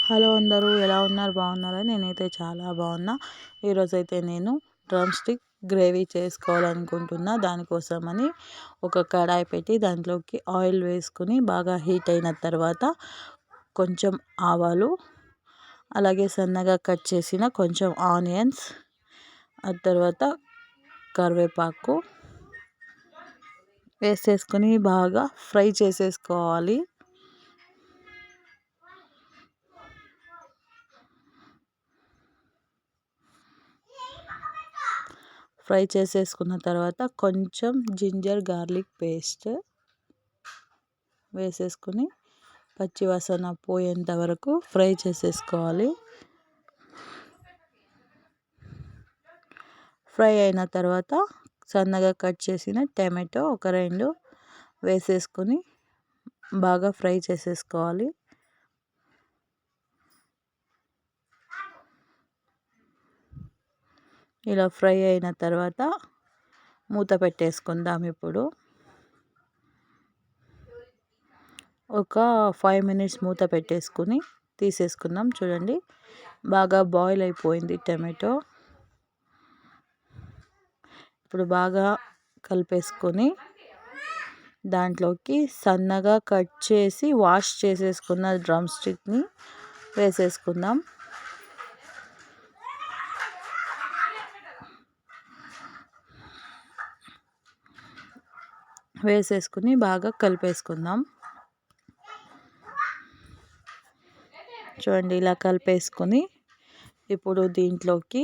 Hello అందరూ ఎలా ఉన్నారు? బాగున్నారా? నేనైతే చాలా బాగున్నా. ఈరోజైతే నేను డ్రమ్ స్టిక్ గ్రేవీ చేసుకోవాలనుకుంటున్నా. దానికోసమని ఒక కడాయి పెట్టి దాంట్లోకి ఆయిల్ వేసుకుని బాగా హీట్ అయిన తర్వాత కొంచెం ఆవాలు, అలాగే సన్నగా కట్ చేసిన కొంచెం ఆనియన్స్, ఆ తర్వాత కరివేపాకు వేసేసుకొని బాగా ఫ్రై చేసేసుకోవాలి. ఫ్రై చేసేసుకున్న తర్వాత కొంచెం జింజర్ గార్లిక్ పేస్ట్ వేసేసుకుని పచ్చివాసన పోయేంత వరకు ఫ్రై చేసేసుకోవాలి. ఫ్రై అయిన తర్వాత సన్నగా కట్ చేసిన టమాటో ఒక 2 వేసేసుకొని బాగా ఫ్రై చేసేసుకోవాలి. ఇలా ఫ్రై అయిన తర్వాత మూత పెట్టేసుకుందాం. ఇప్పుడు ఒక 5 మినిట్స్ మూత పెట్టేసుకుని తీసేసుకుందాం. చూడండి బాగా బాయిల్ అయిపోయింది టమాటో. ఇప్పుడు బాగా కలిపేసుకొని దాంట్లోకి సన్నగా కట్ చేసి వాష్ చేసేసుకున్న డ్రమ్ స్టిక్ని వేసేసుకుందాం. వేసేసుకుని బాగా కలిపేసుకుందాం. చూడండి ఇలా కలిపేసుకొని ఇప్పుడు దీంట్లోకి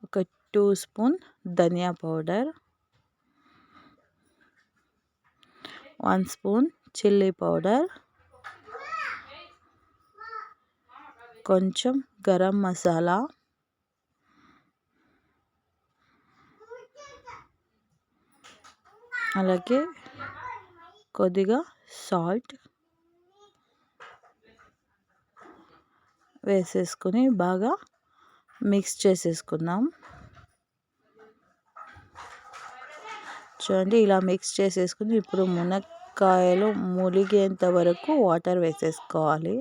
ఒక 2 స్పూన్ ధనియా పౌడర్, 1 స్పూన్ చిల్లీ పౌడర్, కొంచెం గరం మసాలా, అలాగే కొద్దిగా సాల్ట్ వేసేసుకొని బాగా మిక్స్ చేసేసుకుందాం. చూడండి ఇలా మిక్స్ చేసేసుకుని ఇప్పుడు మునక్కాయలు ములిగేంత వరకు వాటర్ వేసేసుకోవాలి.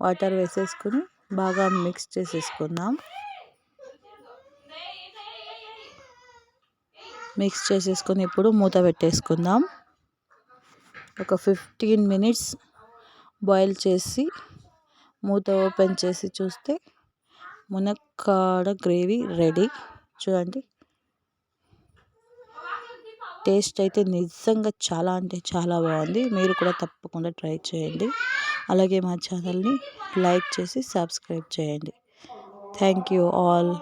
వాటర్ వేసేసుకుని బాగా మిక్స్ చేసేసుకుందాం. మిక్స్ చేసేసుకొని ఇప్పుడు మూత పెట్టేసుకుందాం. ఒక 15 మినిట్స్ బాయిల్ చేసి మూత ఓపెన్ చేసి చూస్తే మునక్కాడ గ్రేవీ రెడీ. చూడండి టేస్ట్ అయితే నిజంగా చాలా అంటే చాలా బాగుంది. మీరు కూడా తప్పకుండా ట్రై చేయండి. అలాగే మా ఛానల్ని లైక్ చేసి సబ్స్క్రైబ్ చేయండి. Thank you all.